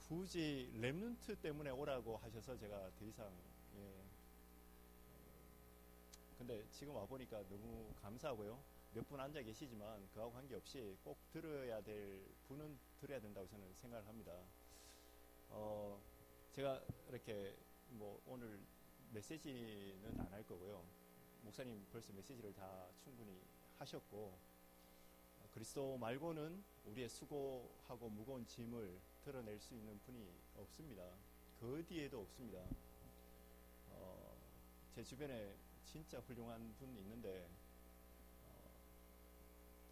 굳이 렘넌트 때문에 오라고 하셔서 제가 더 이상, 예. 근데 지금 와보니까 너무 감사하고요. 몇 분 앉아 계시지만 그하고 관계없이 꼭 들어야 될 분은 들어야 된다고 저는 생각을 합니다. 제가 이렇게 뭐 오늘 메시지는 안 할 거고요. 목사님 벌써 메시지를 다 충분히 하셨고, 그리스도 말고는 우리의 수고하고 무거운 짐을 드러낼 수 있는 분이 없습니다. 그 어디에도 없습니다. 제 주변에 진짜 훌륭한 분이 있는데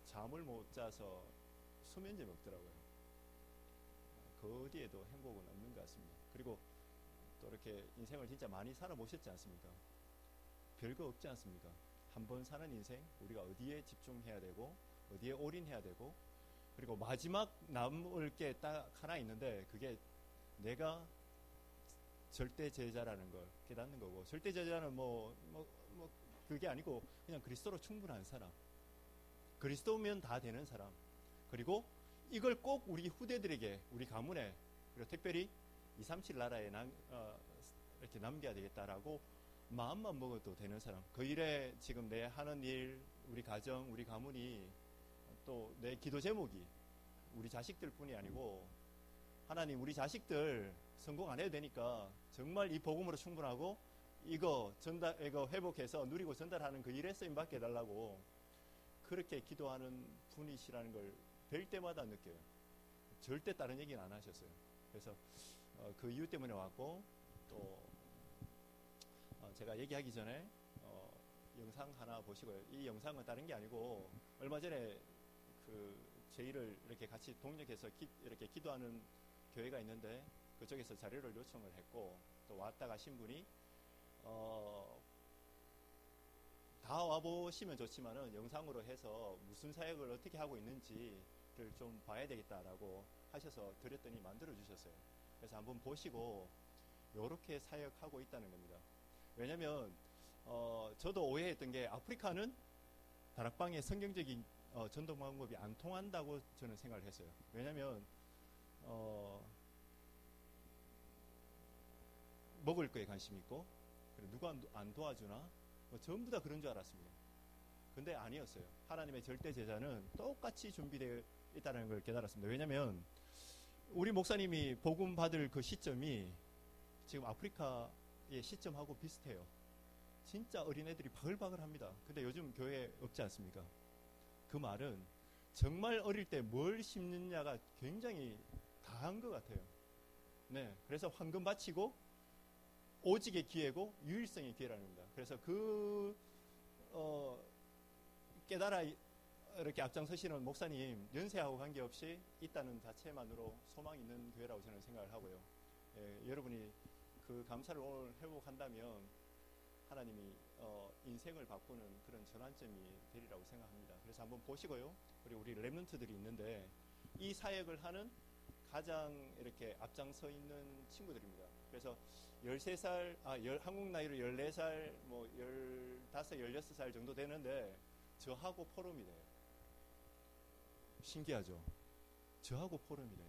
잠을 못 자서 수면제 먹더라고요. 그 어디에도 행복은 없는 것 같습니다. 그리고 또 이렇게 인생을 진짜 많이 살아보셨지 않습니까? 별거 없지 않습니까? 한 번 사는 인생, 우리가 어디에 집중해야 되고 어디에 올인해야 되고, 그리고 마지막 남을 게 딱 하나 있는데 그게 내가 절대 제자라는 걸 깨닫는 거고, 절대 제자는 그게 아니고 그냥 그리스도로 충분한 사람, 그리스도면 다 되는 사람, 그리고 이걸 꼭 우리 후대들에게, 우리 가문에, 그리고 특별히 237 나라에 이렇게 남겨야 되겠다라고 마음만 먹어도 되는 사람. 그 일에 지금 내 하는 일, 우리 가정, 우리 가문이, 또 내 기도 제목이 우리 자식들 뿐이 아니고, 하나님 우리 자식들 성공 안 해도 되니까 정말 이 복음으로 충분하고 이거 회복해서 누리고 전달하는 그 일에 쓰임 받게 해달라고 그렇게 기도하는 분이시라는 걸 뵐 때마다 느껴요. 절대 다른 얘기는 안 하셨어요. 그래서 그 이유 때문에 왔고, 또 제가 얘기하기 전에 영상 하나 보시고요. 이 영상은 다른 게 아니고, 얼마 전에 제 일을 이렇게 같이 동력해서 이렇게 기도하는 교회가 있는데 그쪽에서 자료를 요청을 했고, 또 왔다 가신 분이 다 와보시면 좋지만은 영상으로 해서 무슨 사역을 어떻게 하고 있는지를 좀 봐야 되겠다라고 하셔서 드렸더니 만들어 주셨어요. 그래서 한번 보시고 이렇게 사역하고 있다는 겁니다. 왜냐면 저도 오해했던 게, 아프리카는 다락방의 성경적인 전도 방법이 안 통한다고 저는 생각을 했어요. 왜냐면 먹을 거에 관심이 있고, 그리고 누가 안 도와주나 전부 다 그런 줄 알았습니다. 근데 아니었어요. 하나님의 절대 제자는 똑같이 준비되어 있다는 걸 깨달았습니다. 왜냐면 우리 목사님이 복음 받을 그 시점이 지금 아프리카의 시점하고 비슷해요. 진짜 어린애들이 바글바글합니다. 근데 요즘 교회에 없지 않습니까? 그 말은 정말 어릴 때 뭘 심느냐가 굉장히 다한 것 같아요. 네, 그래서 황금 바치고 오직의 기회고 유일성의 기회라는 겁니다. 그래서 깨달아 이렇게 앞장서시는 목사님 연세하고 관계없이 있다는 자체만으로 소망 있는 교회라고 저는 생각을 하고요. 예, 여러분이 그 감사를 오늘 회복한다면 하나님이 인생을 바꾸는 그런 전환점이 되리라고 생각합니다. 그래서 한번 보시고요. 그리고 우리 렘넌트들이 있는데 이 사역을 하는 가장 이렇게 앞장서 있는 친구들입니다. 그래서 13살, 한국 나이로 14살, 15, 16살 정도 되는데 저하고 포럼이 돼요. 신기하죠? 저하고 포럼이 돼요.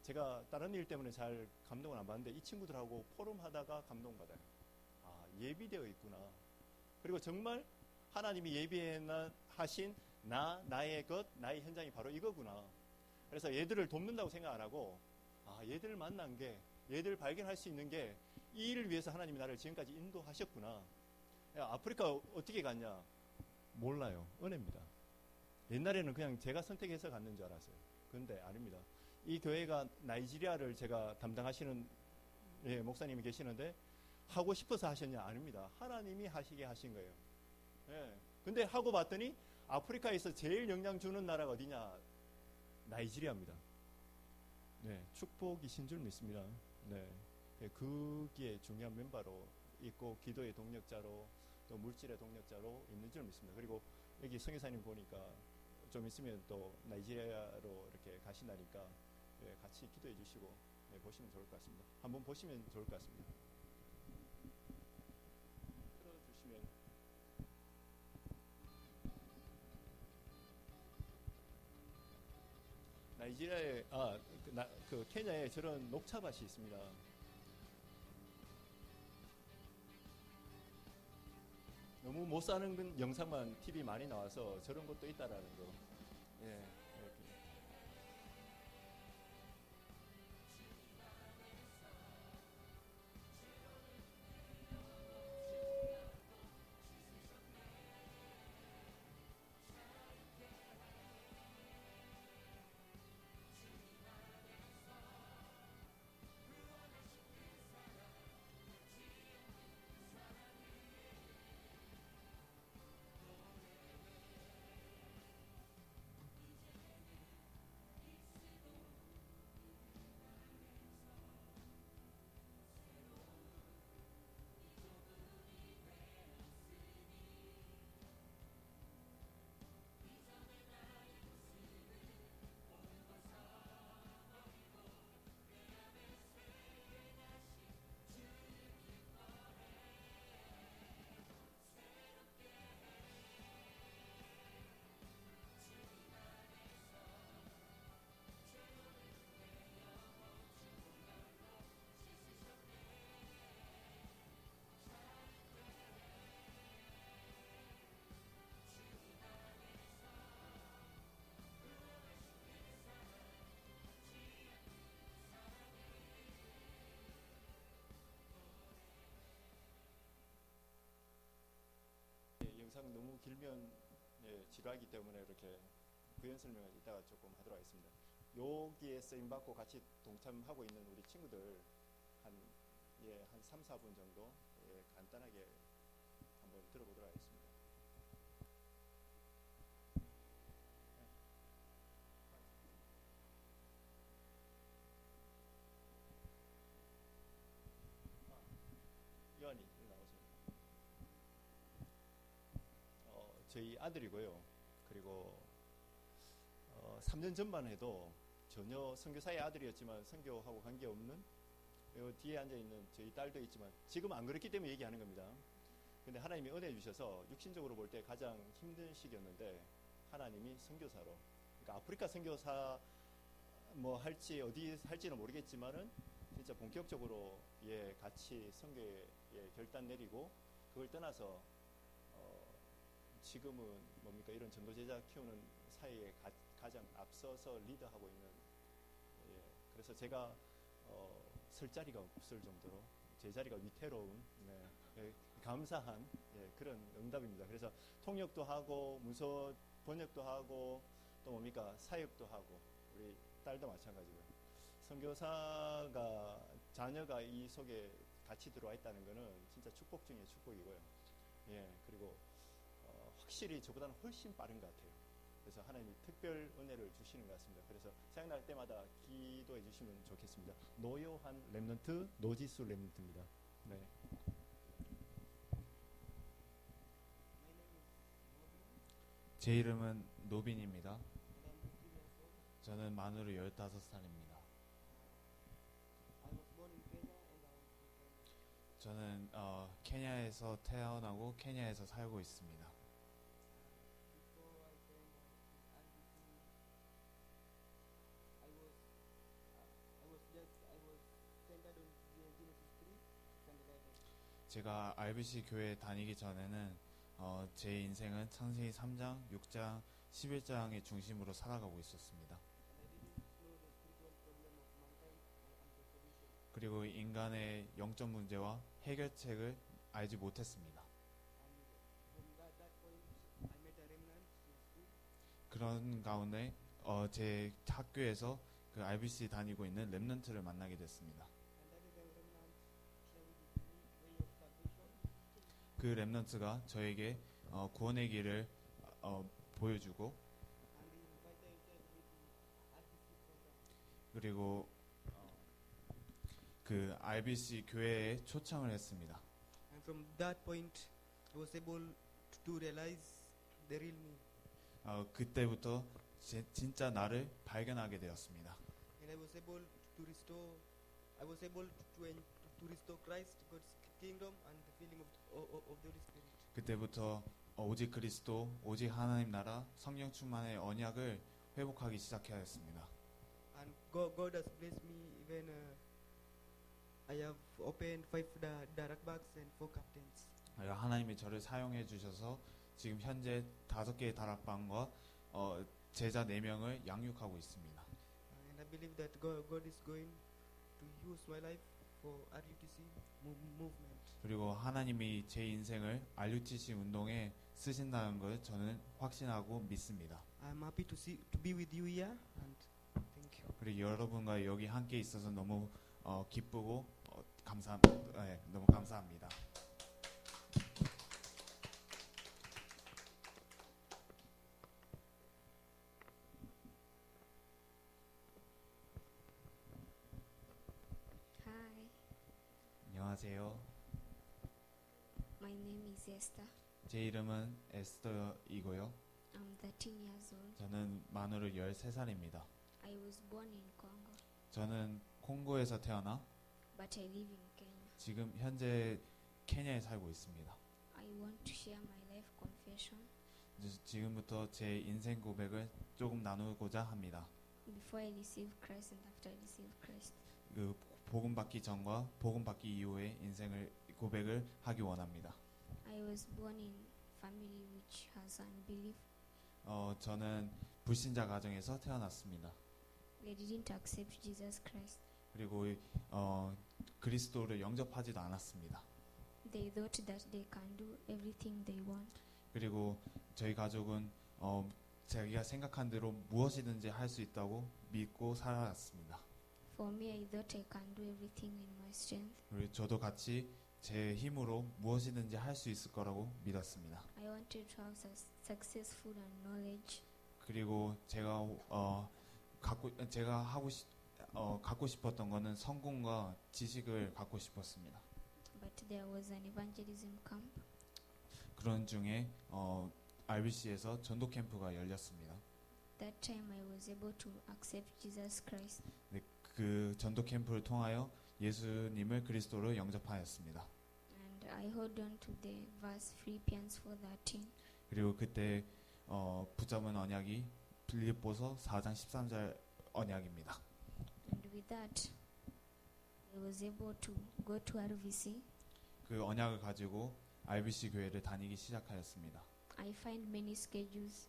제가 다른 일 때문에 잘 감동을 안 받는데 이 친구들하고 포럼 하다가 감동받아요. 예비되어 있구나. 그리고 정말 하나님이 예비하신 나의 것, 나의 현장이 바로 이거구나. 그래서 얘들을 돕는다고 생각 안 하고, 얘들을 만난 게, 얘들을 발견할 수 있는 게 이 일을 위해서 하나님이 나를 지금까지 인도하셨구나. 아프리카 어떻게 갔냐? 몰라요. 은혜입니다. 옛날에는 그냥 제가 선택해서 갔는 줄 알았어요. 근데 아닙니다. 이 교회가 나이지리아를 제가 담당하시는 목사님이 계시는데 하고 싶어서 하셨냐? 아닙니다. 하나님이 하시게 하신 거예요. 예. 근데 하고 봤더니 아프리카에서 제일 영향 주는 나라가 어디냐? 나이지리아입니다. 네, 축복이신 줄 믿습니다. 네, 그기에 중요한 멤버로 있고 기도의 동력자로 또 물질의 동력자로 있는 줄 믿습니다. 그리고 여기 성교사님 보니까 좀 있으면 또 나이지리아로 이렇게 가신다니까 같이 기도해 주시고 보시면 좋을 것 같습니다. 한번 보시면 좋을 것 같습니다. 틀어주시면. 나이지리아에 그 케냐에 저런 녹차밭이 있습니다. 너무 못 사는 영상만 TV 많이 나와서 저런 것도 있다라는 거. 예, 이렇게. 영상 너무 길면 지루하기 때문에 이렇게 부연 설명을 이따가 조금 하도록 하겠습니다. 여기에 쓰임받고 같이 동참하고 있는 우리 친구들 한 3, 4분 정도 간단하게 한번 들어보도록 하겠습니다. 요한이 나오세요. 저희 아들이고요. 그리고 3년 전만 해도 전혀 선교사의 아들이었지만 선교하고 관계없는 뒤에 앉아있는 저희 딸도 있지만 지금 안 그렇기 때문에 얘기하는 겁니다. 근데 하나님이 은혜 주셔서 육신적으로 볼 때 가장 힘든 시기였는데 하나님이 선교사로, 그러니까 아프리카 선교사 뭐 할지 어디 할지는 모르겠지만은 진짜 본격적으로 같이 선교에 결단 내리고 그걸 떠나서 지금은 뭡니까 이런 전도제자 키우는 사이에 가장 앞서서 리더하고 있는, 그래서 제가 설 자리가 없을 정도로 제 자리가 위태로운, 감사한 그런 응답입니다. 그래서 통역도 하고 문서 번역도 하고 또 뭡니까 사역도 하고 우리 딸도 마찬가지고요. 선교사가 자녀가 이 속에 같이 들어와 있다는 것은 진짜 축복 중에 축복이고요. 그리고 확실히 저보다는 훨씬 빠른 것 같아요. 그래서 하나님이 특별 은혜를 주시는 것 같습니다. 그래서 생각날 때마다 기도해 주시면 좋겠습니다. 노요한 렘넌트, 노지수 렘넌트입니다. 네. 제 이름은 노빈입니다. 저는 만으로 15살입니다. 저는 케냐에서 태어나고 케냐에서 살고 있습니다. 제가 RBC 교회 다니기 전에는 제 인생은 창세기 3장, 6장, 11장의 중심으로 살아가고 있었습니다. 그리고 인간의 영적 문제와 해결책을 알지 못했습니다. 그런 가운데 제 학교에서 그 RBC 다니고 있는 렘넌트를 만나게 됐습니다. 그 렘넌트가 저에게 구원의 길을 보여주고 그리고 그 RBC 교회에 초청을 했습니다. And from that point, I was able to realize the real me. 그때부터 진짜 나를 발견하게 되었습니다. And I was able to restore Christ, God's kingdom, and the feeling of the Holy Spirit. 그때부터 오직 그리스도, 오직 하나님 나라, 성령 충만의 언약을 회복하기 시작하였습니다. And God has blessed me. Even I have opened 5 direct bags and 4 captains. 하나님이 저를 사용해 주셔서 지금 현재 5개의 다락방과 제자 4명을 양육하고 있습니다. And I believe that God is going to use my life for RUTC movement. 그리고 하나님이 제 인생을 RUTC 운동에 쓰신다는 걸 저는 확신하고 믿습니다. I'm happy to be with you here and thank you. 그리고 여러분과 여기 함께 있어서 너무 기쁘고 너무 감사합니다. Hi, 안녕하세요. my name is Esther. 제 이름은 에스더이고요. I'm 13 years old. 저는 만으로 13살입니다. I was born in Congo, 저는 콩고에서 태어나 but I live in Kenya. 지금 현재 케냐에 살고 있습니다. I want to share my life confession. 지금부터 제 인생 고백을 조금 나누고자 합니다. Before I receive Christ and after I receive Christ. 그 복음 받기 전과 복음 받기 이후의 인생을 고백을 하기 원합니다. I was born in family which has unbelief. 저는 불신자 가정에서 태어났습니다. They didn't accept Jesus Christ. 그리고 그리스도를 영접하지도 않았습니다. They thought that they can do everything they want. 그리고 저희 가족은 자기가 생각한 대로 무엇이든지 할 수 있다고 믿고 살아왔습니다. For me, I thought I can do everything in my strength. 그리고 저도 같이 제 힘으로 무엇이든지 할 수 있을 거라고 믿었습니다. I wanted to have successful and knowledge. 그리고 제가 갖고 싶었던 거는 성공과 지식을 갖고 싶었습니다. But there was an evangelism camp. 그런 중에 RBC에서 전도 캠프가 열렸습니다. That time I was able to accept Jesus Christ. 그 전도 캠프를 통하여 예수님을 그리스도로 영접하였습니다. And I hold on to the verse Philippians 4:13. 그리고 그때 붙잡은 언약이 빌립보서 4장 13절 언약입니다. And with that, I was able to go to RVC. 그 언약을 가지고 RBC 교회를 다니기 시작하였습니다. I find many schedules.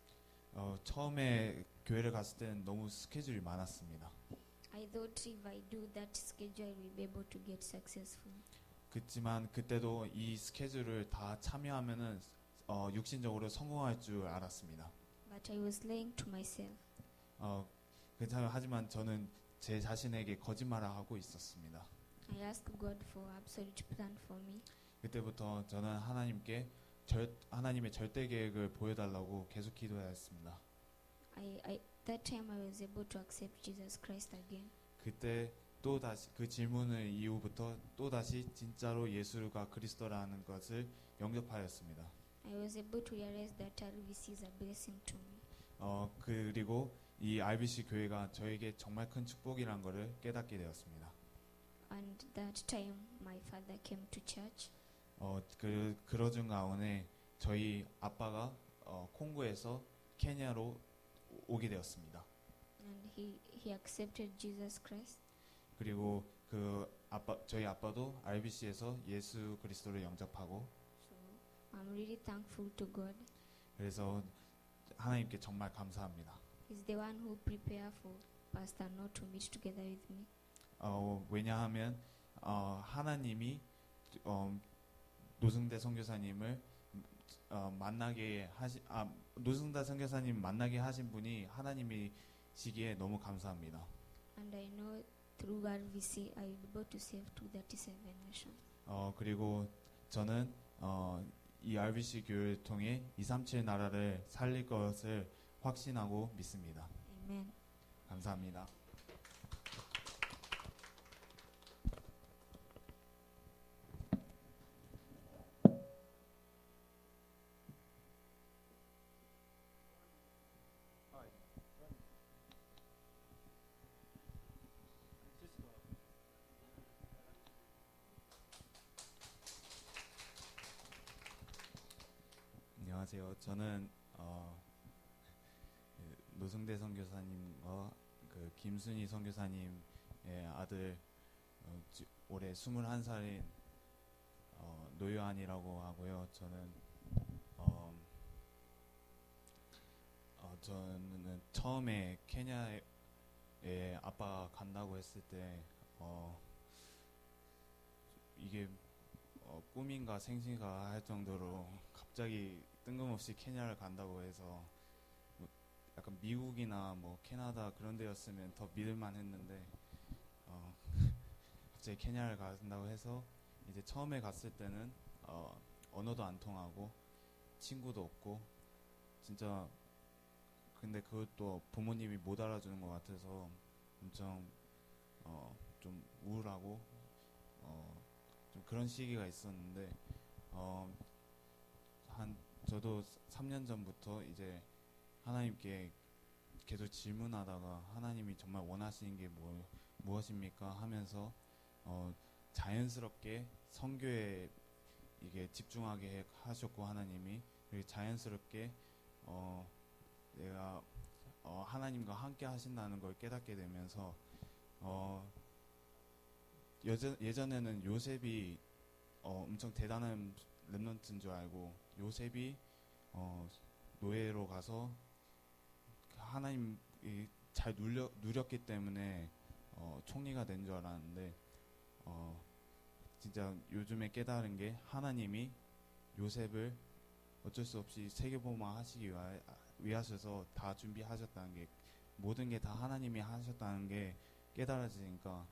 처음에 교회를 갔을 때는 너무 스케줄이 많았습니다. I thought if I do that schedule, I will be able to get successful. 그렇지만 그때도 이 스케줄을 다 참여하면은 육신적으로 성공할 줄 알았습니다. But I was lying to myself. 하지만 저는 제 자신에게 거짓말을 하고 있었습니다. I asked God for absolute plan for me. 그때부터 저는 하나님께 하나님의 절대 계획을 보여달라고 계속 기도했습니다. That time I was able to accept Jesus Christ again. 그때 또 다시 그 질문을 이후부터 또 다시 진짜로 예수가 그리스도라는 것을 영접하였습니다. I was able to realize that RVC is a blessing to me. 그리고 이 RBC 교회가 저에게 정말 큰 축복이란 것을 깨닫게 되었습니다. And that time my father came to church. 그러중 가운데 저희 아빠가 콩고에서 케냐로 오게 되었습니다. And he accepted Jesus Christ. 그리고 저희 아빠도 RBC에서 예수 그리스도를 영접하고, So I'm really thankful to God. 그래서 하나님께 정말 감사합니다. He's the one who prepared for Pastor No to meet together with me. 왜냐하면 하나님이 노승대 선교사님을 노승대 선교사님 만나게 하신 분이 하나님이시기에 너무 감사합니다. And I know through RVC I will be able to save 237 nations. 그리고 저는 이 RBC 교회를 통해 237 나라를 살릴 것을 확신하고 믿습니다. Amen. 감사합니다. 안녕하세요. 저는 노승대 선교사님과 그 김순희 선교사님의 아들 올해 21살인 노요한이라고 하고요. 저는 처음에 케냐에 아빠가 간다고 했을 때 이게 꿈인가 생신가 할 정도로 갑자기 뜬금없이 케냐를 간다고 해서 뭐 약간 미국이나 뭐 캐나다 그런 데였으면 더 믿을만 했는데 갑자기 케냐를 간다고 해서 이제 처음에 갔을 때는 언어도 안 통하고 친구도 없고 진짜 근데 그것도 부모님이 못 알아주는 것 같아서 엄청 좀 우울하고 좀 그런 시기가 있었는데 저도 3년 전부터 이제 하나님께 계속 질문하다가 하나님이 정말 원하시는 게 무엇입니까 하면서 자연스럽게 선교에 이게 집중하게 하셨고 하나님이 그리고 자연스럽게 내가 하나님과 함께 하신다는 걸 깨닫게 되면서 예전에는 요셉이 엄청 대단한 렘넌트인 줄 알고 요셉이 노예로 가서 하나님이 잘 누렸기 때문에 총리가 된 줄 알았는데 진짜 요즘에 깨달은 게 하나님이 요셉을 어쩔 수 없이 세계복음화 하시기 위하셔서 다 준비하셨다는 게 모든 게 다 하나님이 하셨다는 게 깨달아지니까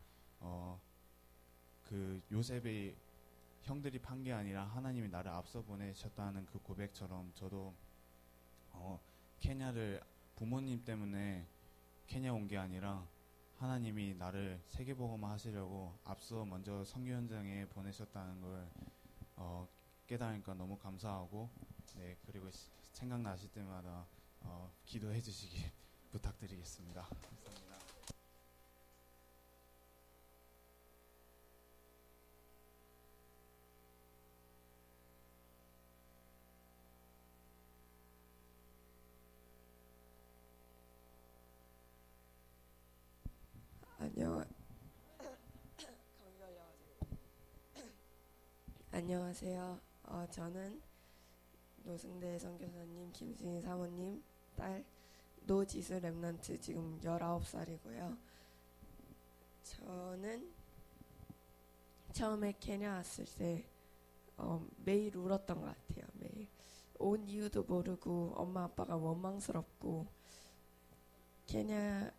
그 요셉의 형들이 판 게 아니라 하나님이 나를 앞서 보내셨다는 그 고백처럼 저도 케냐를 부모님 때문에 케냐 온 게 아니라 하나님이 나를 세계복음화 하시려고 앞서 먼저 선교 현장에 보내셨다는 걸 깨달으니까 너무 감사하고 네 그리고 생각나실 때마다 기도해 주시기 부탁드리겠습니다. 감사합니다. 안녕하세요. 저는 노승대 선교사님, 김순희 사모님 딸 노지수 렘넌트 지금 19살이고요. 저는 처음에 케냐 왔을 때 매일 울었던 것 같아요. 매일 온 이유도 모르고 엄마 아빠가 원망스럽고 케냐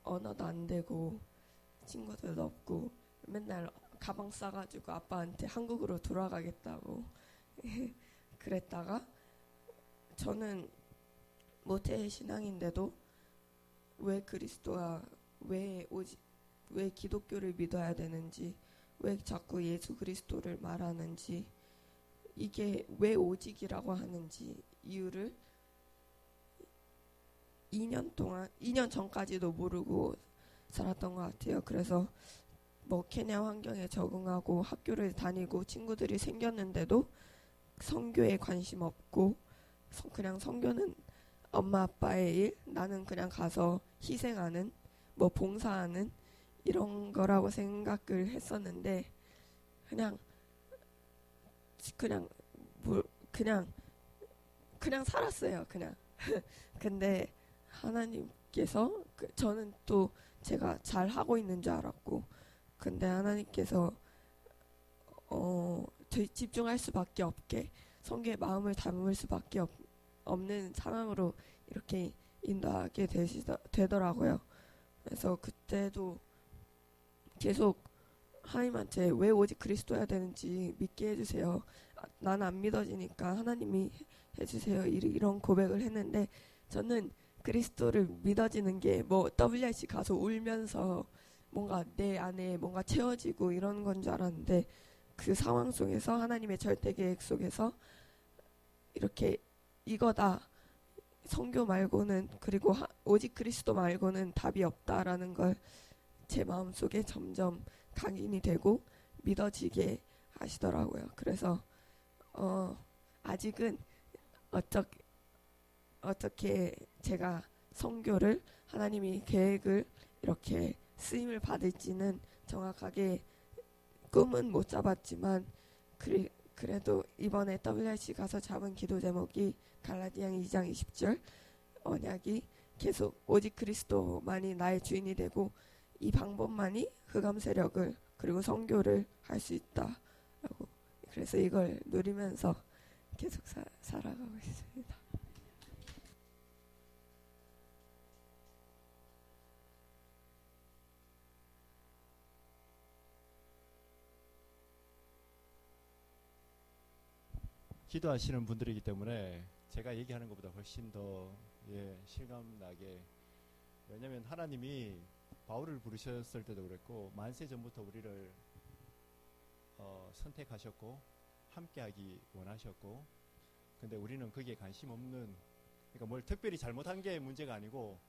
언어도 안 되고 친구들도 없고 맨날 가방 싸가지고 아빠한테 한국으로 돌아가겠다고 그랬다가 저는 모태 신앙인데도 왜 그리스도와 왜 기독교를 믿어야 되는지 왜 자꾸 예수 그리스도를 말하는지 이게 왜 오직이라고 하는지 이유를 2년 전까지도 모르고 살았던 것 같아요. 그래서 뭐 케냐 환경에 적응하고 학교를 다니고 친구들이 생겼는데도 선교에 관심 없고 그냥 선교는 엄마 아빠의 일, 나는 그냥 가서 희생하는 뭐 봉사하는 이런 거라고 생각을 했었는데 그냥 살았어요. 그냥 근데 하나님께서 저는 또 제가 잘 하고 있는 줄 알았고 근데 하나님께서 집중할 수밖에 없게 선교에 마음을 담을 수밖에 없는 상황으로 이렇게 인도하게 되더라고요. 그래서 그때도 계속 하나님한테 왜 오직 그리스도여야 되는지 믿게 해주세요. 나는 안 믿어지니까 하나님이 해주세요. 이런 고백을 했는데 저는 그리스도를 믿어지는 게 뭐 WRC 가서 울면서 뭔가 내 안에 뭔가 채워지고 이런 건 줄 알았는데 그 상황 속에서 하나님의 절대 계획 속에서 이렇게 이거다. 선교 말고는 그리고 오직 그리스도 말고는 답이 없다라는 걸 제 마음속에 점점 각인이 되고 믿어지게 하시더라고요. 그래서 아직은 어떻게 제가 선교를 하나님이 계획을 이렇게 쓰임을 받을지는 정확하게 꿈은 못 잡았지만 그래도 이번에 WRC 가서 잡은 기도 제목이 갈라디아 2장 20절 언약이 계속 오직 그리스도만이 나의 주인이 되고 이 방법만이 흑암 세력을 그리고 선교를 할 수 있다라고 그래서 이걸 누리면서 계속 살아가고 있습니다. 기도하시는 분들이기 때문에 제가 얘기하는 것보다 훨씬 더 실감나게 왜냐하면 하나님이 바울을 부르셨을 때도 그랬고 만세 전부터 우리를 선택하셨고 함께하기 원하셨고 근데 우리는 거기에 관심 없는 그러니까 뭘 특별히 잘못한 게 문제가 아니고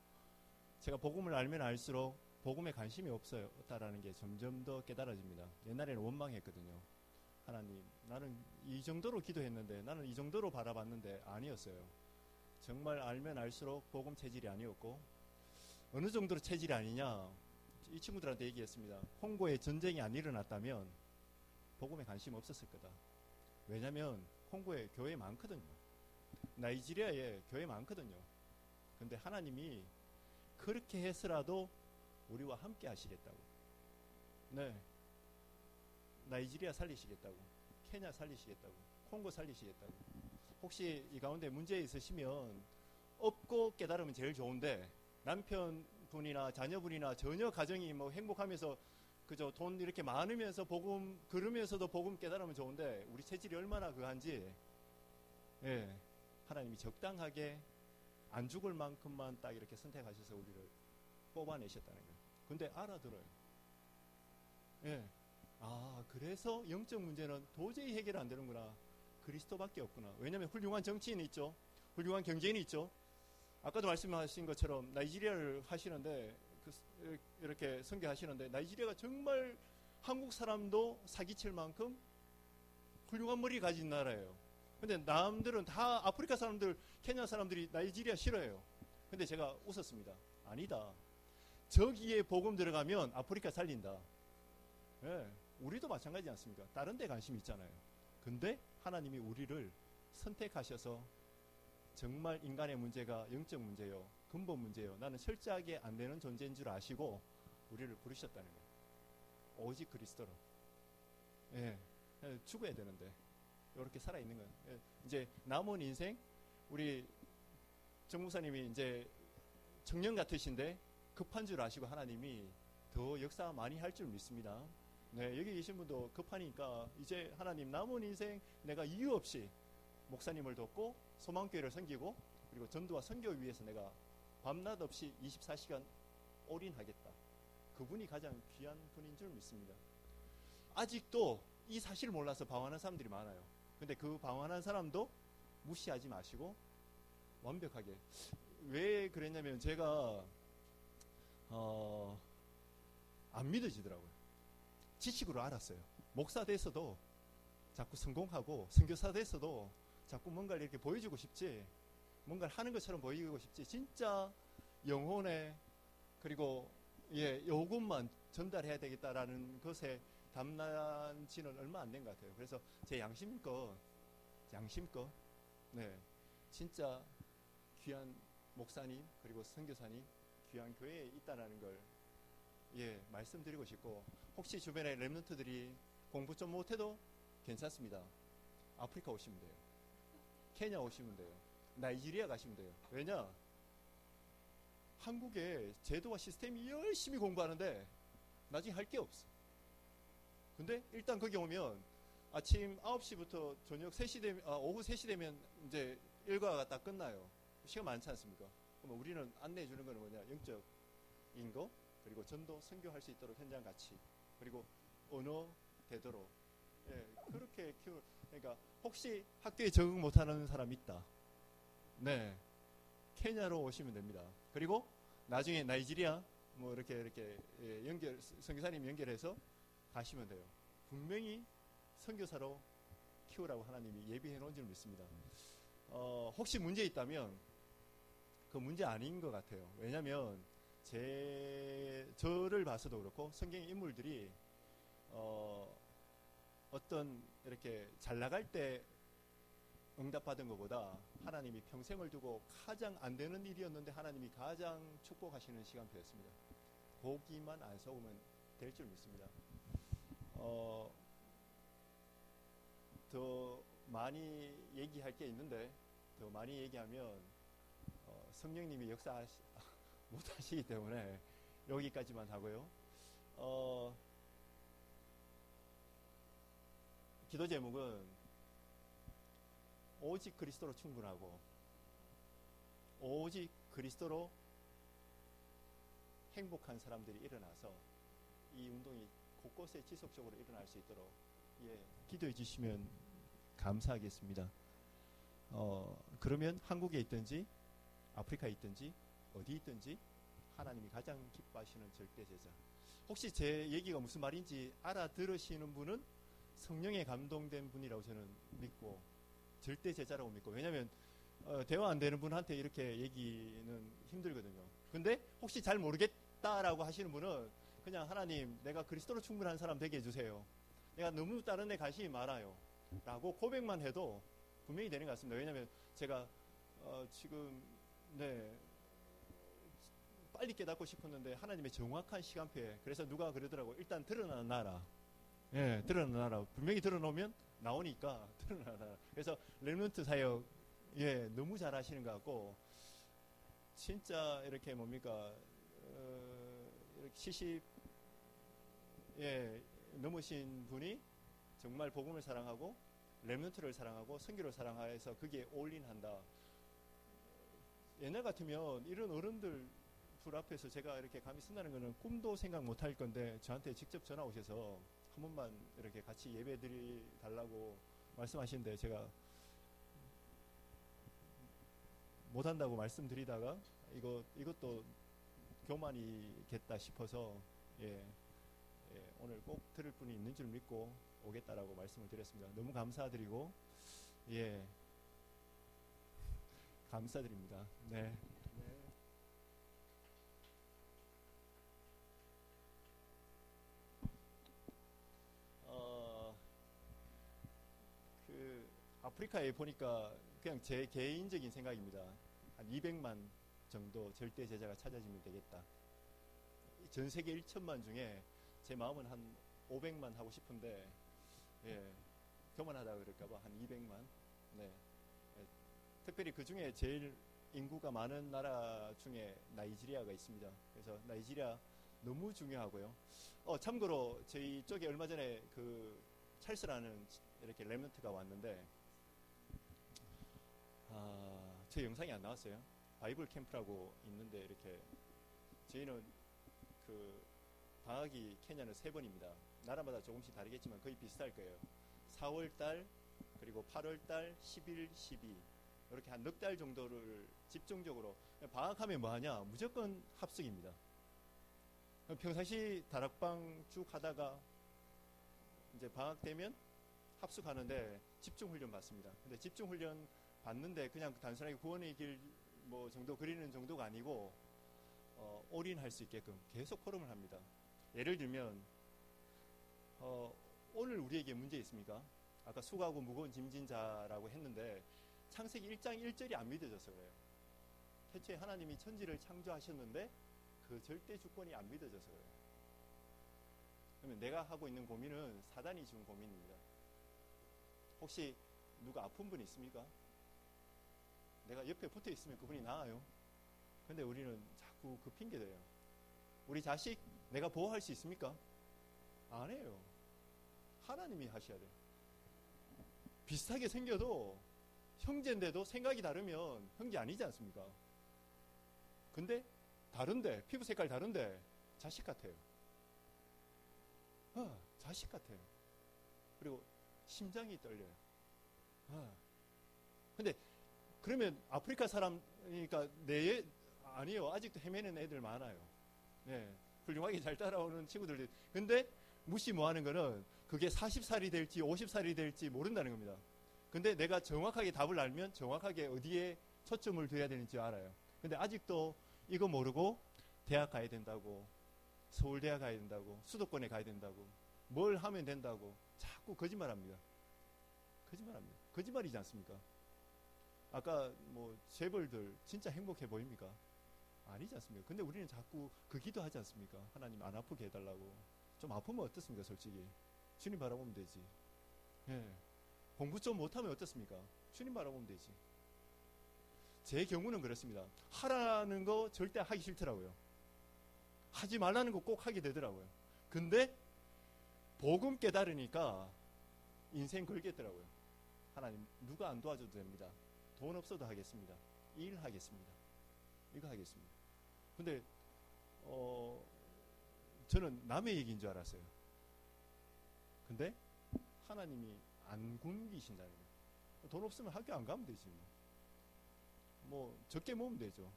제가 복음을 알면 알수록 복음에 관심이 없다라는 게 점점 더 깨달아집니다. 옛날에는 원망했거든요. 하나님 나는 이 정도로 기도했는데 나는 이 정도로 바라봤는데 아니었어요. 정말 알면 알수록 복음 체질이 아니었고 어느 정도로 체질이 아니냐 이 친구들한테 얘기했습니다. 콩고에 전쟁이 안 일어났다면 복음에 관심 없었을 거다. 왜냐면 콩고에 교회 많거든요. 나이지리아에 교회 많거든요. 근데 하나님이 그렇게 해서라도 우리와 함께 하시겠다고. 네. 나이지리아 살리시겠다고. 케냐 살리시겠다고. 콩고 살리시겠다고. 혹시 이 가운데 문제 있으시면 없고 깨달으면 제일 좋은데 남편분이나 자녀분이나 전혀 가정이 뭐 행복하면서 그저 돈 이렇게 많으면서 복음 그러면서도 복음 깨달으면 좋은데 우리 체질이 얼마나 그한지 하나님이 적당하게 안 죽을 만큼만 딱 이렇게 선택하셔서 우리를 뽑아내셨다는 거예요. 근데 알아들어요. 그래서 영적 문제는 도저히 해결 안 되는구나. 그리스도밖에 없구나. 왜냐하면 훌륭한 정치인이 있죠. 훌륭한 경제인이 있죠. 아까도 말씀하신 것처럼 나이지리아를 하시는데 이렇게 선교하시는데 나이지리아가 정말 한국 사람도 사기칠 만큼 훌륭한 머리 가진 나라예요. 근데 남들은 다 아프리카 사람들, 케냐 사람들이 나이지리아 싫어해요. 근데 제가 웃었습니다. 아니다. 저기에 복음 들어가면 아프리카 살린다. 우리도 마찬가지지 않습니까? 다른 데 관심 있잖아요. 근데 하나님이 우리를 선택하셔서 정말 인간의 문제가 영적 문제요. 근본 문제요. 나는 철저하게 안 되는 존재인 줄 아시고 우리를 부르셨다는 거예요. 오직 그리스도로. 죽어야 되는데 이렇게 살아있는 거예요. 이제 남은 인생 우리 정 목사님이 이제 청년 같으신데 급한 줄 아시고 하나님이 더 역사 많이 할 줄 믿습니다. 네, 여기 계신 분도 급하니까 이제 하나님 남은 인생 내가 이유 없이 목사님을 돕고 소망교회를 섬기고 그리고 전도와 선교 위해서 내가 밤낮 없이 24시간 올인하겠다. 그분이 가장 귀한 분인 줄 믿습니다. 아직도 이 사실을 몰라서 방황하는 사람들이 많아요. 근데 그 방황하는 사람도 무시하지 마시고 완벽하게. 왜 그랬냐면 제가 안 믿어지더라고요. 지식으로 알았어요. 목사 돼서도 자꾸 성공하고 선교사 돼서도 자꾸 뭔가를 이렇게 보여주고 싶지, 뭔가를 하는 것처럼 보이고 싶지, 진짜 영혼에 그리고 요것만 전달해야 되겠다라는 것에 담난 지는 얼마 안 된 것 같아요. 그래서 제 양심껏 진짜 귀한 목사님 그리고 선교사님 귀한 교회에 있다라는 걸 말씀드리고 싶고, 혹시 주변에 랩런트들이 공부 좀 못해도 괜찮습니다. 아프리카 오시면 돼요. 케냐 오시면 돼요. 나이지리아 가시면 돼요. 왜냐? 한국의 제도와 시스템이 열심히 공부하는데 나중에 할 게 없어. 근데 일단 거기 오면 아침 9시부터 저녁 3시 되면, 오후 3시 되면 이제 일과가 다 끝나요. 시간 많지 않습니까? 그러면 우리는 안내해 주는 거는 뭐냐? 영적인 거, 그리고 전도, 선교할 수 있도록 현장 같이, 그리고 언어 되도록. 그렇게 그러니까 혹시 학교에 적응 못하는 사람 있다. 네, 케냐로 오시면 됩니다. 그리고 나중에 나이지리아 뭐 이렇게 선교사님 연결해서 가시면 돼요. 분명히 선교사로 키우라고 하나님이 예비해 놓은 줄 믿습니다. 혹시 문제 있다면 그 문제 아닌 것 같아요. 왜냐하면 저를 봐서도 그렇고 성경 인물들이 어떤 이렇게 잘 나갈 때 응답받은 것보다 하나님이 평생을 두고 가장 안 되는 일이었는데 하나님이 가장 축복하시는 시간표였습니다. 고기만 안 썩으면 될 줄 믿습니다. 더 많이 얘기할 게 있는데 더 많이 얘기하면 성령님이 역사 못하시기 때문에 여기까지만 하고요. 기도 제목은 오직 그리스도로 충분하고 오직 그리스도로 행복한 사람들이 일어나서 이 운동이 곳곳에 지속적으로 일어날 수 있도록 기도해 주시면 감사하겠습니다. 그러면 한국에 있든지 아프리카에 있든지 어디 있든지 하나님이 가장 기뻐하시는 절대 제자. 혹시 제 얘기가 무슨 말인지 알아들으시는 분은 성령에 감동된 분이라고 저는 믿고 절대 제자라고 믿고, 왜냐하면 대화 안 되는 분한테 이렇게 얘기는 힘들거든요. 근데 혹시 잘 모르겠다라고 하시는 분은 그냥 하나님 내가 그리스도로 충분한 사람 되게 해주세요. 내가 너무 다른 데 관심이 많아요 라고 고백만 해도 분명히 되는 것 같습니다. 왜냐하면 제가 지금 빨리 깨닫고 싶었는데 하나님의 정확한 시간표에, 그래서 누가 그러더라고, 일단 드러나라. 드러나라. 분명히 드러놓으면 나오니까 드러나라. 그래서 렘넌트 사역 너무 잘 하시는 것 같고, 진짜 이렇게 뭡니까 이렇게 70 넘으신 분이 정말 복음을 사랑하고 렘넌트를 사랑하고 선교를 사랑해서 거기에 올인한다. 옛날 같으면 이런 어른들 불 앞에서 제가 이렇게 감히 쓴다는 거는 꿈도 생각 못 할 건데 저한테 직접 전화 오셔서 한 번만 이렇게 같이 예배 드리달라고 말씀하시는데 제가 못한다고 말씀드리다가 이것도 교만이겠다 싶어서 오늘 꼭 들을 분이 있는 줄 믿고 오겠다라고 말씀을 드렸습니다. 너무 감사드리고 감사드립니다. 네. 아프리카에 보니까 그냥 제 개인적인 생각입니다. 한 200만 정도 절대 제자가 찾아지면 되겠다. 전 세계 1천만 중에 제 마음은 한 500만 하고 싶은데 교만하다 그럴까봐 한 200만. 특별히 그 중에 제일 인구가 많은 나라 중에 나이지리아가 있습니다. 그래서 나이지리아 너무 중요하고요. 참고로 저희 쪽에 얼마 전에 그 찰스라는 이렇게 렘넌트가 왔는데 제 영상이 안 나왔어요. 바이블 캠프라고 있는데 이렇게 저희는 그 방학이 케냐는 3번입니다. 나라마다 조금씩 다르겠지만 거의 비슷할 거예요. 4월달 그리고 8월달 10일 12 이렇게 한 넉 달 정도를 집중적으로, 방학하면 뭐하냐 무조건 합숙입니다. 평상시 다락방 쭉 하다가 이제 방학 되면 합숙하는데 집중훈련 받습니다. 근데 집중훈련 받는데 그냥 단순하게 구원의 길 뭐 정도 그리는 정도가 아니고 올인할 수 있게끔 계속 포럼을 합니다. 예를 들면 오늘 우리에게 문제 있습니까? 아까 수고하고 무거운 짐진 자라고 했는데 창세기 1장 1절이 안 믿어져서 그래요. 태초에 하나님이 천지를 창조하셨는데 그 절대 주권이 안 믿어져서 그래요. 그러면 내가 하고 있는 고민은 사단이 준 고민입니다. 혹시 누가 아픈 분 있습니까? 내가 옆에 붙어 있으면 그분이 나아요. 근데 우리는 자꾸 그 핑계대요. 우리 자식 내가 보호할 수 있습니까? 안 해요. 하나님이 하셔야 돼요. 비슷하게 생겨도 형제인데도 생각이 다르면 형제 아니지 않습니까? 근데 다른데, 피부 색깔 다른데 자식 같아요. 자식 같아요. 그리고 심장이 떨려요. 근데 그러면 아프리카 사람이니까 아니요. 아직도 헤매는 애들 많아요. 훌륭하게 잘 따라오는 친구들. 근데 무시 뭐하는 거는 그게 40살이 될지 50살이 될지 모른다는 겁니다. 근데 내가 정확하게 답을 알면 정확하게 어디에 초점을 둬야 되는지 알아요. 근데 아직도 이거 모르고 대학 가야 된다고, 서울대학 가야 된다고, 수도권에 가야 된다고, 뭘 하면 된다고 자꾸 거짓말합니다. 거짓말합니다. 거짓말이지 않습니까? 아까 뭐 재벌들 진짜 행복해 보입니까? 아니지 않습니까? 근데 우리는 자꾸 그 기도하지 않습니까? 하나님 안 아프게 해달라고. 좀 아프면 어떻습니까? 솔직히 주님 바라보면 되지. 예. 공부 좀 못하면 어떻습니까? 주님 바라보면 되지. 제 경우는 그렇습니다. 하라는 거 절대 하기 싫더라고요. 하지 말라는 거 꼭 하게 되더라고요. 근데 복음 깨달으니까 인생 걸겠더라고요. 하나님 누가 안 도와줘도 됩니다. 돈 없어도 하겠습니다. 일 하겠습니다. 이거 하겠습니다. 근데 저는 남의 얘기인 줄 알았어요. 근데 하나님이 안 굶기신다는 거예요. 돈 없으면 학교 안 가면 되지. 뭐 적게 모으면 되죠.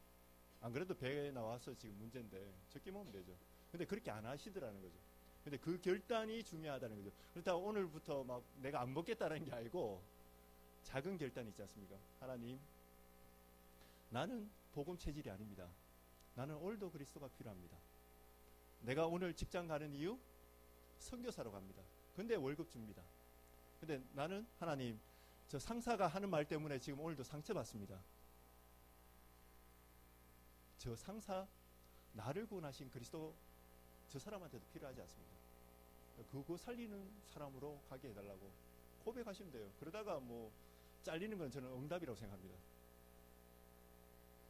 안 그래도 배에 나와서 지금 문제인데 적게 모으면 되죠. 근데 그렇게 안 하시더라는 거죠. 근데 그 결단이 중요하다는 거죠. 그렇다고 오늘부터 막 내가 안 먹겠다는 게 아니고 작은 결단이 있지 않습니까? 하나님, 나는 복음 체질이 아닙니다. 나는 오늘도 그리스도가 필요합니다. 내가 오늘 직장 가는 이유? 선교사로 갑니다. 근데 월급 줍니다. 근데 나는 하나님, 저 상사가 하는 말 때문에 지금 오늘도 상처받습니다. 저 상사, 나를 구원하신 그리스도 저 사람한테도 필요하지 않습니다. 그거 살리는 사람으로 가게 해달라고 고백하시면 돼요. 그러다가 뭐 잘리는 건 저는 응답이라고 생각합니다.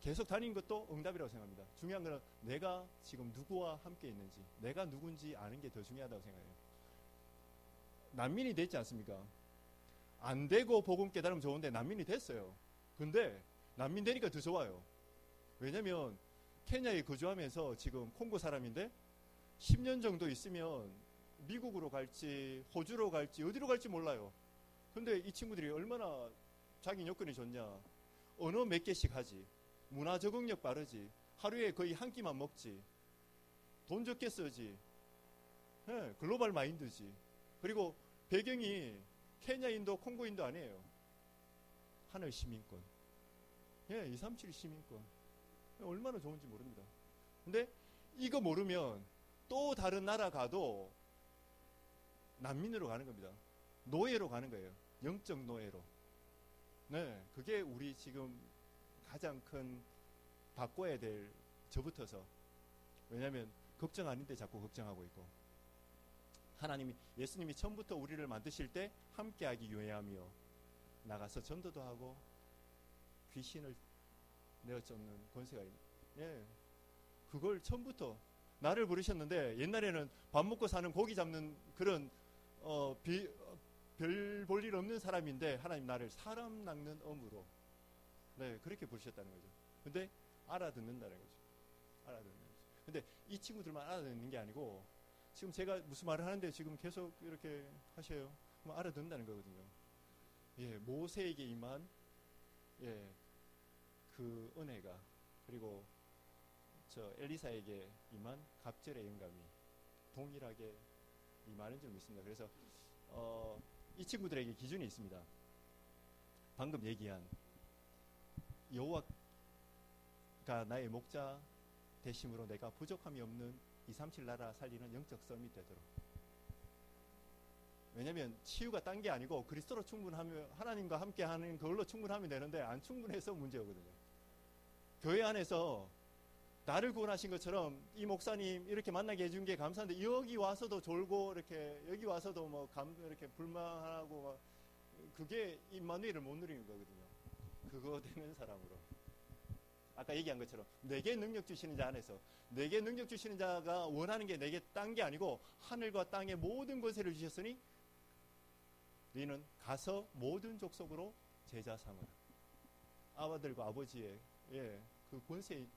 계속 다니는 것도 응답이라고 생각합니다. 중요한 건 내가 지금 누구와 함께 있는지, 내가 누군지 아는 게 더 중요하다고 생각해요. 난민이 됐지 않습니까? 안 되고 복음 깨달으면 좋은데 난민이 됐어요. 근데 난민 되니까 더 좋아요. 왜냐면 케냐에 거주하면서 지금 콩고 사람인데 10년 정도 있으면 미국으로 갈지 호주로 갈지 어디로 갈지 몰라요. 근데 이 친구들이 얼마나 자기 여건이 좋냐. 언어 몇 개씩 하지. 문화 적응력 빠르지. 하루에 거의 한 끼만 먹지. 돈 적게 쓰지. 네, 글로벌 마인드지. 그리고 배경이 케냐인도 콩고인도 아니에요. 하늘 시민권. 예, 237 시민권. 얼마나 좋은지 모릅니다. 근데 이거 모르면 또 다른 나라 가도 난민으로 가는 겁니다. 노예로 가는 거예요. 영적 노예로. 네, 그게 우리 지금 가장 큰 바꿔야 될 저부터서. 왜냐하면 걱정 아닌데 자꾸 걱정하고 있고. 하나님이, 예수님이 처음부터 우리를 만드실 때 함께하기 유예하며 나가서 전도도 하고 귀신을 내어쫓는 권세가 있는. 예, 그걸 처음부터 나를 부르셨는데 옛날에는 밥 먹고 사는 고기 잡는 그런 별 볼 일 없는 사람인데 하나님 나를 사람 낚는 엄으로, 네, 그렇게 부르셨다는 거죠. 근데 알아듣는다는 거죠. 알아듣는 거죠. 근데 이 친구들만 알아듣는 게 아니고 지금 제가 무슨 말을 하는데 지금 계속 이렇게 하셔요. 그럼 알아듣는다는 거거든요. 예, 모세에게 임한 그 은혜가, 그리고 저 엘리사에게 임한 갑절의 영감이 동일하게 임하는 줄 믿습니다. 그래서 이 친구들에게 기준이 있습니다. 방금 얘기한 여호와가 나의 목자 되심으로 내가 부족함이 없는 237 나라 살리는 영적 썸이 되도록. 왜냐하면 치유가 딴 게 아니고 그리스도로 충분하면, 하나님과 함께 하는 그걸로 충분하면 되는데 안 충분해서 문제거든요. 교회 안에서 나를 구원하신 것처럼 이 목사님 이렇게 만나게 해준 게 감사한데 여기 와서도 졸고 이렇게 여기 와서도 뭐 이렇게 불만하고 막, 그게 임마누엘을 못 누리는 거거든요. 그거 되는 사람으로. 아까 얘기한 것처럼 내게 능력 주시는 자 안에서, 내게 능력 주시는 자가 원하는 게 내게 딴 게 아니고 하늘과 땅의 모든 권세를 주셨으니 너희는 가서 모든 족속으로 제자 삼으라. 아버들과 아버지의 그 권세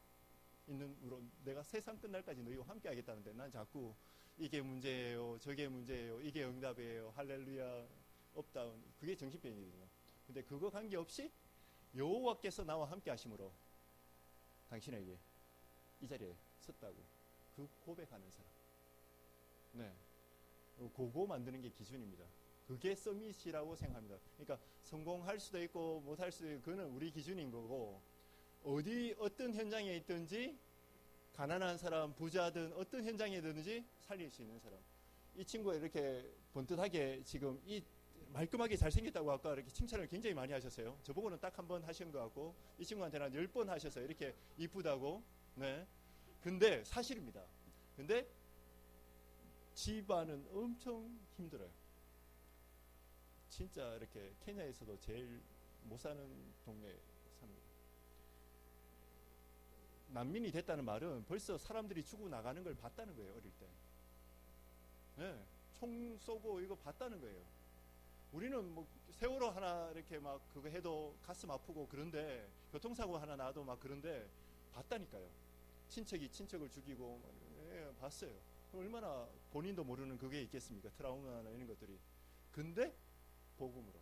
있는 으로 내가 세상 끝날까지 너희와 함께 하겠다는데 난 자꾸 이게 문제예요, 저게 문제예요, 이게 응답이에요, 할렐루야, 업다운, 그게 정신병이거든요. 근데 그거 관계없이 여호와께서 나와 함께 하심으로 당신에게 이 자리에 섰다고 그 고백하는 사람. 네, 그거 만드는 게 기준입니다. 그게 서밋이라고 생각합니다. 그러니까 성공할 수도 있고 못할 수도 있고 그거는 우리 기준인 거고, 어떤 현장에 있든지 가난한 사람, 부자든 어떤 현장이든지 살릴 수 있는 사람. 이 친구가 이렇게 번듯하게 지금 이 말끔하게 잘생겼다고 아까 이렇게 칭찬을 굉장히 많이 하셨어요. 저보고는 딱 한 번 하신 것 같고 이 친구한테는 한 10번 하셨어요. 이렇게 이쁘다고. 네. 근데 사실입니다. 근데 집안은 엄청 힘들어요. 진짜 이렇게 케냐에서도 제일 못 사는 동네에 삽니다. 난민이 됐다는 말은 벌써 사람들이 죽고 나가는 걸 봤다는 거예요. 어릴 때. 네. 총 쏘고 이거 봤다는 거예요. 우리는 뭐 세월호 하나 이렇게 막 그거 해도 가슴 아프고 그런데 교통사고 하나 나도 막 그런데 봤다니까요. 친척이 친척을 죽이고 예, 봤어요. 얼마나 본인도 모르는 그게 있겠습니까? 트라우마나 이런 것들이. 근데 복음으로.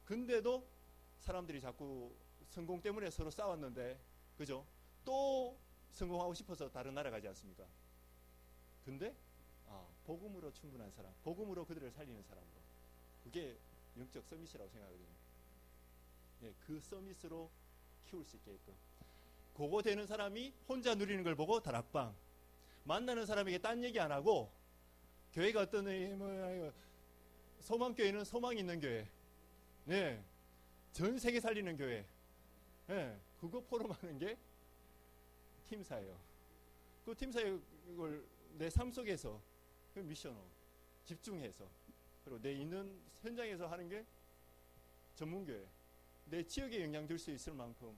근데도 사람들이 자꾸 성공 때문에 서로 싸웠는데 그죠? 또 성공하고 싶어서 다른 나라 가지 않습니까? 근데 복음으로 충분한 사람, 복음으로 그들을 살리는 사람으로. 그게 영적 서밋이라고 생각하거든요. 예, 그 서밋으로 키울 수 있게끔. 그거 되는 사람이 혼자 누리는 걸 보고 다락방. 만나는 사람에게 딴 얘기 안 하고 교회가 어떤 소망교회는 소망 있는 교회. 예, 전 세계 살리는 교회. 예, 그거 포럼하는 게 팀사예요. 그 팀사역을 내 삶 속에서 그 미션으로 집중해서 그리고 내 있는 현장에서 하는 게 전문교회. 내 지역에 영향 줄 수 있을 만큼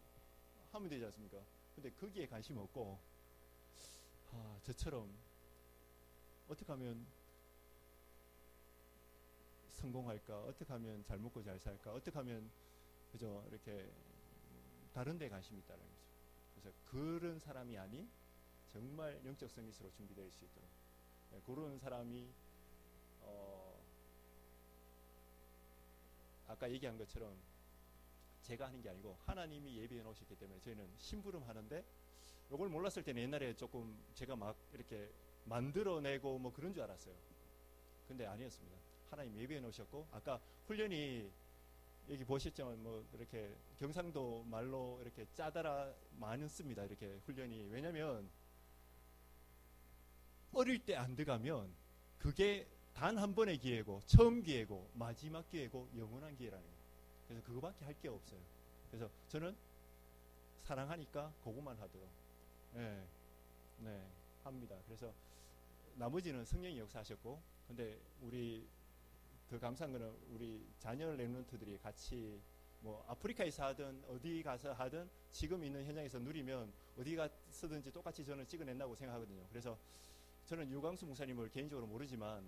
하면 되지 않습니까? 근데 거기에 관심 없고 저처럼 어떻게 하면 성공할까? 어떻게 하면 잘 먹고 잘 살까? 어떻게 하면 그죠? 이렇게 다른 데 관심이 있다는 거죠. 그래서 그런 사람이 아닌 정말 영적 서밋으로 준비될 수 있도록 그런 사람이 아까 얘기한 것처럼 제가 하는 게 아니고 하나님이 예비해 놓으셨기 때문에 저희는 심부름 하는데 이걸 몰랐을 때는 옛날에 조금 제가 막 이렇게 만들어내고 뭐 그런 줄 알았어요. 근데 아니었습니다. 하나님 예비해 놓으셨고 아까 훈련이 여기 보셨지만 뭐 이렇게 경상도 말로 이렇게 짜다라 많이 씁니다. 이렇게 훈련이. 왜냐면 어릴 때 안 들어가면 그게 단 한 번의 기회고 처음 기회고 마지막 기회고 영원한 기회라는 거예요. 그래서 그거밖에 할 게 없어요. 그래서 저는 사랑하니까 그것만 하도록 네, 합니다. 그래서 나머지는 성령이 역사하셨고 근데 우리 더 감사한 거는 우리 자녀 렘넌트들이 같이 뭐 아프리카에서 하든 어디 가서 하든 지금 있는 현장에서 누리면 어디 가서든지 똑같이 저는 찍어낸다고 생각하거든요. 그래서 저는 유광수 목사님을 개인적으로 모르지만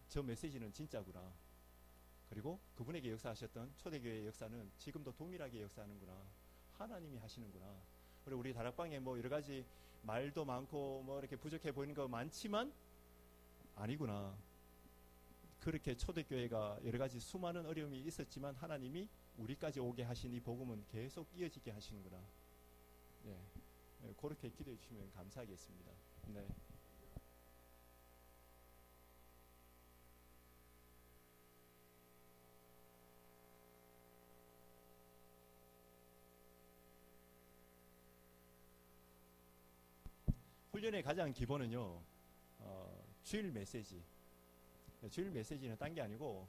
저 메시지는 진짜구나. 그리고 그분에게 역사하셨던 초대교회의 역사는 지금도 동일하게 역사하는구나. 하나님이 하시는구나. 그리고 우리 다락방에 뭐 여러 가지 말도 많고 뭐 이렇게 부족해 보이는 거 많지만 아니구나. 그렇게 초대교회가 여러 가지 수많은 어려움이 있었지만 하나님이 우리까지 오게 하신 이 복음은 계속 이어지게 하시는구나. 네. 그렇게 기도해 주시면 감사하겠습니다. 네. 훈련의 가장 기본은요, 주일 메시지. 주일 메시지는 딴 게 아니고,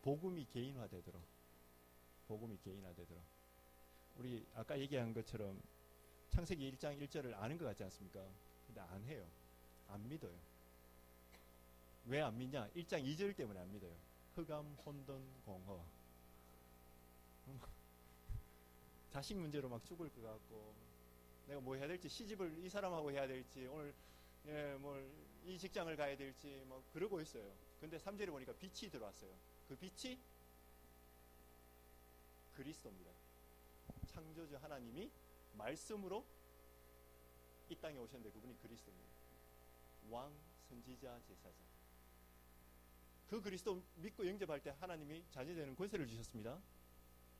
복음이 개인화되도록. 복음이 개인화되도록. 우리 아까 얘기한 것처럼 창세기 1장 1절을 아는 것 같지 않습니까? 근데 안 해요. 안 믿어요. 왜 안 믿냐? 1장 2절 때문에 안 믿어요. 흑암, 혼돈, 공허. 자식 문제로 막 죽을 것 같고, 내가 뭐 해야 될지, 시집을 이 사람하고 해야 될지, 오늘 이 직장을 가야 될지 뭐 그러고 있어요. 근데 3절에 보니까 빛이 들어왔어요. 그 빛이 그리스도입니다. 창조주 하나님이 말씀으로 이 땅에 오셨는데 그분이 그리스도입니다. 왕, 선지자, 제사장. 그 그리스도 믿고 영접할 때 하나님이 자녀되는 권세를 주셨습니다.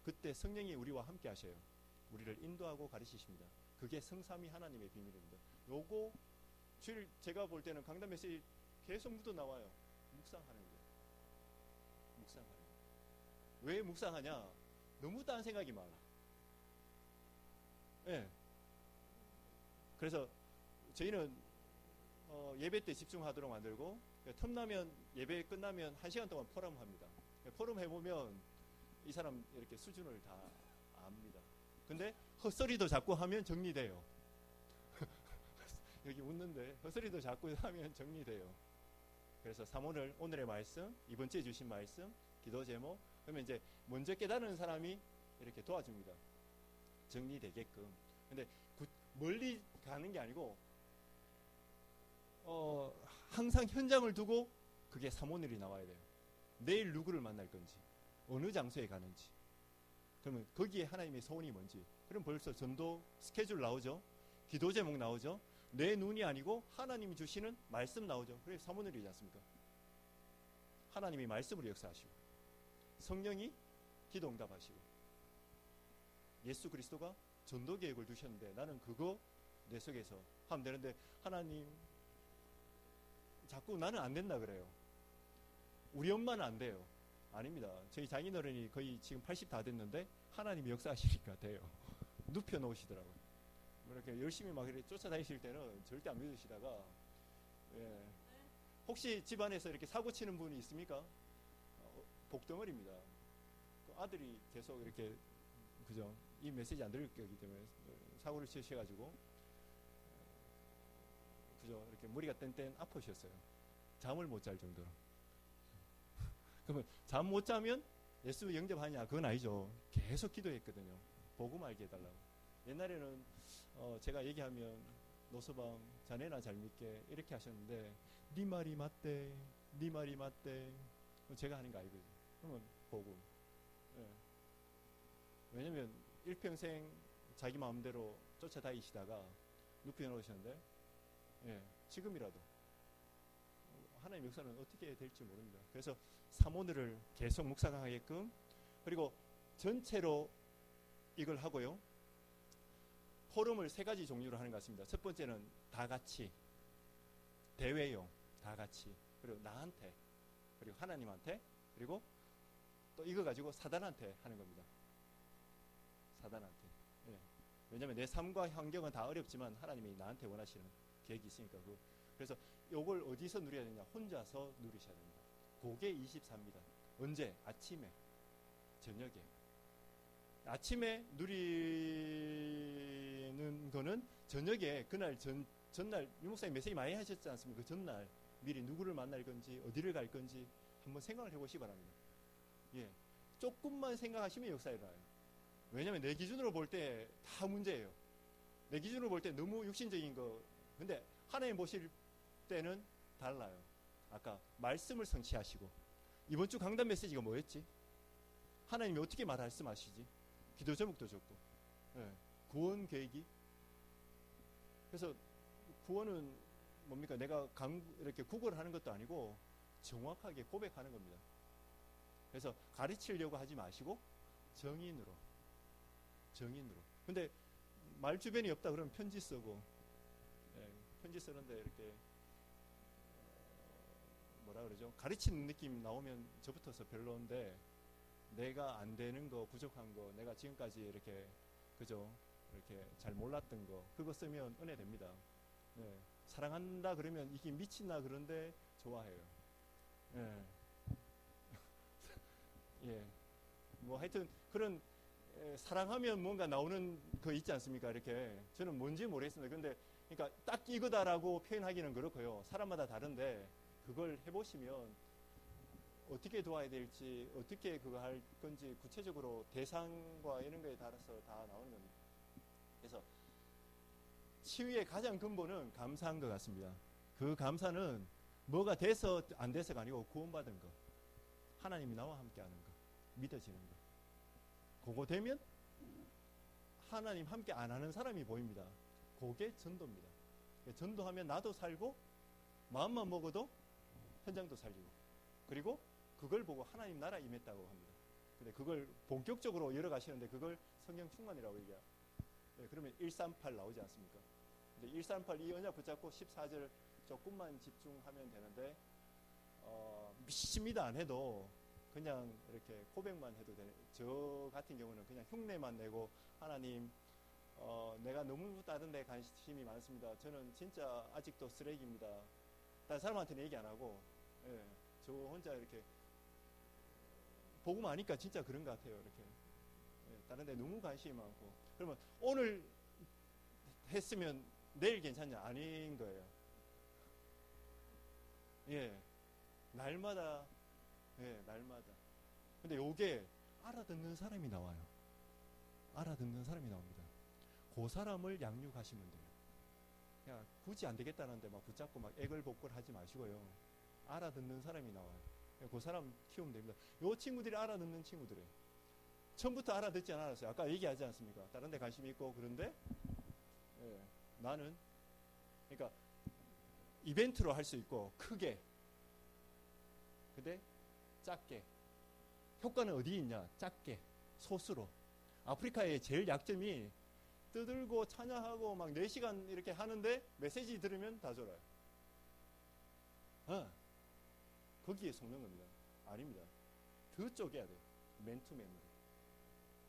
그때 성령이 우리와 함께 하셔요. 우리를 인도하고 가르치십니다. 그게 성삼위 하나님의 비밀입니다. 요거 주일 제가 볼 때는 강단 메시지 계속 묻어 나와요. 묵상하는 거예요. 묵상하는 거예요. 왜 묵상하냐? 너무 딴 생각이 많아. 예. 그래서 저희는 예배 때 집중하도록 만들고 틈나면 예배 끝나면 1시간 동안 포럼합니다. 포럼 해보면 이 사람 이렇게 수준을 다 압니다. 근데 헛소리도 자꾸 하면 정리돼요. 여기 웃는데 헛소리도 자꾸 하면 정리돼요. 그래서 사모를 오늘의 말씀, 이번 주에 주신 말씀, 기도 제목, 그러면 이제 먼저 깨달은 사람이 이렇게 도와줍니다. 정리되게끔. 근데 멀리 가는 게 아니고 항상 현장을 두고 그게 사모늘이 나와야 돼요. 내일 누구를 만날 건지, 어느 장소에 가는지. 그러면 거기에 하나님의 소원이 뭔지. 그럼 벌써 전도 스케줄 나오죠. 기도 제목 나오죠. 내 눈이 아니고 하나님이 주시는 말씀 나오죠. 그게 사모늘이지 않습니까? 하나님이 말씀으로 역사하시고 성령이 기도 응답하시고 예수 그리스도가 전도 계획을 두셨는데 나는 그거 내 속에서 하면 되는데 하나님 자꾸 나는 안 된다 그래요. 우리 엄마는 안 돼요. 아닙니다. 저희 장인어른이 거의 지금 80 다 됐는데 하나님이 역사하시니까 돼요. 눕혀 놓으시더라고요. 이렇게 열심히 막 이렇게 쫓아다니실 때는 절대 안 믿으시다가 예. 혹시 집안에서 이렇게 사고 치는 분이 있습니까? 복덩어리입니다. 그 아들이 계속 이렇게 그죠? 이 메시지 안 들을 거기 때문에 사고를 치셔가지고 그죠? 이렇게 머리가 땡땡 아프셨어요. 잠을 못 잘 정도로. 그러면 잠 못 자면 예수 영접하냐? 그건 아니죠. 계속 기도했거든요. 복음 알게 해달라고. 옛날에는 제가 얘기하면 노서방 자네나 잘 믿게 이렇게 하셨는데 네 말이 맞대, 네 말이 맞대. 제가 하는 거 아니거든요. 그러면 복음. 예. 왜냐면 일평생 자기 마음대로 쫓아다니시다가 눕혀 놓으셨는데 예, 지금이라도 하나님의 역사는 어떻게 될지 모릅니다. 그래서 사모늘을 계속 묵상하게끔 그리고 전체로 이걸 하고요. 포럼을 3가지 종류로 하는 것 같습니다. 첫 번째는 다 같이 대회용 다 같이 그리고 나한테 그리고 하나님한테 그리고 또 이거 가지고 사단한테 하는 겁니다. 사단한테. 예. 왜냐하면 내 삶과 환경은 다 어렵지만 하나님이 나한테 원하시는 계획이 있으니까 그래서 이걸 어디서 누려야 되냐? 혼자서 누리셔야 됩니다. 그게 24입니다. 언제? 아침에, 저녁에. 아침에 누리는 거는 저녁에 그날 전날 유목사님 메시지 많이 하셨지 않습니까? 그 전날 미리 누구를 만날 건지 어디를 갈 건지 한번 생각을 해보시기 바랍니다. 예, 조금만 생각하시면 역사 일어나요. 왜냐하면 내 기준으로 볼 때 다 문제예요. 내 기준으로 볼 때 너무 육신적인 거. 근데 하나님 보실 때는 달라요. 아까 말씀을 성취하시고 이번 주 강단 메시지가 뭐였지? 하나님이 어떻게 말씀하시지? 기도 제목도 적고 예, 구원 계획이. 그래서 구원은 뭡니까? 내가 이렇게 구걸하는 것도 아니고 정확하게 고백하는 겁니다. 그래서 가르치려고 하지 마시고 정인으로. 근데 말 주변이 없다 그러면 편지 쓰고 예, 편지 쓰는데 이렇게 뭐라 그러죠? 가르치는 느낌 나오면 저부터서 별로인데 내가 안 되는 거, 부족한 거, 내가 지금까지 이렇게 그죠? 이렇게 잘 몰랐던 거 그거 쓰면 은혜 됩니다. 예, 사랑한다 그러면 이게 미친다 그런데 좋아해요. 예. 예. 뭐 하여튼 그런 사랑하면 뭔가 나오는 거 있지 않습니까? 이렇게 저는 뭔지 모르겠습니다. 근데 그러니까 딱 이거다라고 표현하기는 그렇고요. 사람마다 다른데 그걸 해보시면 어떻게 도와야 될지 어떻게 그거 할 건지 구체적으로 대상과 이런 거에 따라서 다 나오는 겁니다. 그래서 치유의 가장 근본은 감사한 것 같습니다. 그 감사는 뭐가 돼서 안 돼서가 아니고 구원받은 거, 하나님이 나와 함께하는 거, 믿어지는 거. 그거 되면 하나님 함께 안 하는 사람이 보입니다. 그게 전도입니다. 전도하면 나도 살고 마음만 먹어도 현장도 살리고 그리고 그걸 보고 하나님 나라 임했다고 합니다. 근데 그걸 본격적으로 이어가시는데 그걸 성령 충만이라고 얘기해요. 네, 그러면 138 나오지 않습니까? 근데 138 이 언약 붙잡고 14절 조금만 집중하면 되는데 믿습니다 안 해도 그냥 이렇게 고백만 해도 되는. 저 같은 경우는 그냥 흉내만 내고 하나님 내가 너무 다른 데 관심이 많습니다. 저는 진짜 아직도 쓰레기입니다. 다른 사람한테는 얘기 안 하고, 예, 저 혼자 이렇게 보고만 하니까 진짜 그런 것 같아요. 이렇게. 예, 다른 데 너무 관심이 많고. 그러면 오늘 했으면 내일 괜찮냐? 아닌 거예요. 예, 날마다, 예, 날마다. 근데 요게 알아듣는 사람이 나와요. 알아듣는 사람이 나옵니다. 그 사람을 양육하시면 돼요. 그냥 굳이 안 되겠다는데 막 붙잡고 막 애걸복걸 하지 마시고요. 알아듣는 사람이 나와요. 그 사람 키우면 됩니다. 요 친구들이 알아듣는 친구들이에요. 처음부터 알아듣지 않았어요. 아까 얘기하지 않습니까? 다른 데 관심이 있고 그런데 예, 나는 그러니까 이벤트로 할 수 있고 크게 근데 작게 효과는 어디 있냐? 작게 소수로. 아프리카의 제일 약점이 떠들고 찬양하고 막 4시간 이렇게 하는데 메시지 들으면 다 졸아요. 거기에 속는 겁니다. 아닙니다. 더 쪼개야 돼요. 맨투맨으로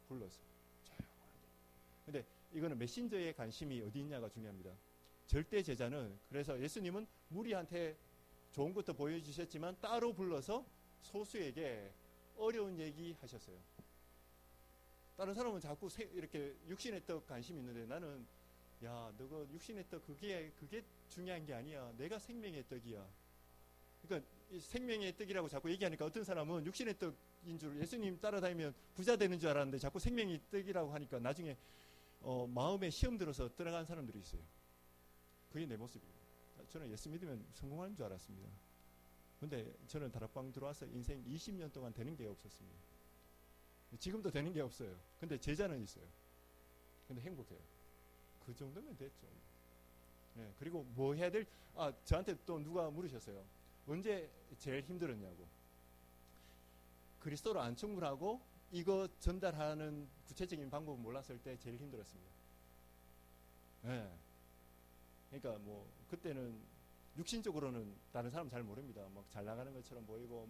불러서 조용하게. 근데 이거는 메신저의 관심이 어디 있냐가 중요합니다. 절대 제자는 그래서 예수님은 무리한테 좋은 것도 보여주셨지만 따로 불러서 소수에게 어려운 얘기 하셨어요. 다른 사람은 자꾸 이렇게 육신의 떡 관심이 있는데 나는 야 너가 육신의 떡 그게 중요한 게 아니야. 내가 생명의 떡이야. 그러니까 생명의 떡이라고 자꾸 얘기하니까 어떤 사람은 육신의 떡인 줄 예수님 따라다니면 부자 되는 줄 알았는데 자꾸 생명의 떡이라고 하니까 나중에 마음에 시험 들어서 들어간 사람들이 있어요. 그게 내 모습입니다. 저는 예수 믿으면 성공하는 줄 알았습니다. 근데 저는 다락방 들어와서 인생 20년 동안 되는 게 없었습니다. 지금도 되는 게 없어요. 근데 제자는 있어요. 근데 행복해요. 그 정도면 됐죠. 네, 그리고 뭐 해야 될, 저한테 또 누가 물으셨어요. 언제 제일 힘들었냐고. 그리스도로 안 충분하고 이거 전달하는 구체적인 방법을 몰랐을 때 제일 힘들었습니다. 네. 그러니까 뭐 그때는 육신적으로는 다른 사람 잘 모릅니다. 막 잘 나가는 것처럼 보이고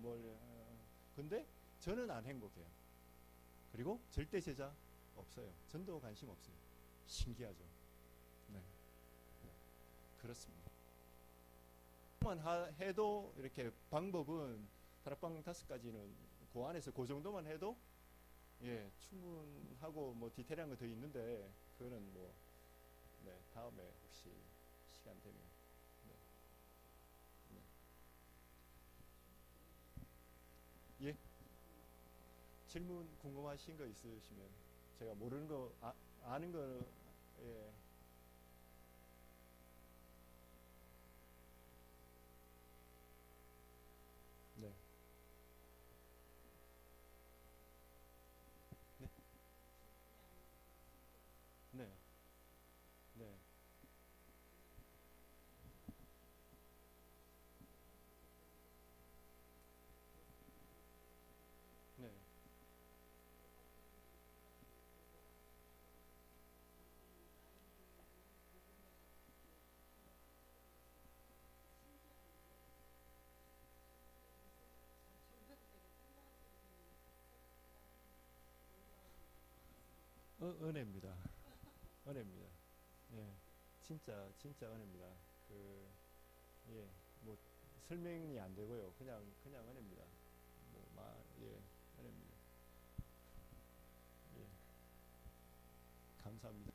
근데 저는 안 행복해요. 그리고 절대 제자 없어요. 전도 관심 없어요. 신기하죠. 네. 네. 그렇습니다. 만 해도 이렇게 방법은 다락방 5가지는 그 안에서 그 정도만 해도 예 충분하고 뭐 디테일한 거 더 있는데 그거는 뭐 네, 다음에 혹시 시간 되면 네. 네. 예 질문 궁금하신 거 있으시면 제가 모르는 거 아는 거 예. 네. 네. 네. 네. 네. 은혜입니다. 은혜입니다. 예. 진짜 은혜입니다. 예. 뭐 설명이 안 되고요. 그냥 은혜입니다. 예. 은혜입니다. 예. 감사합니다.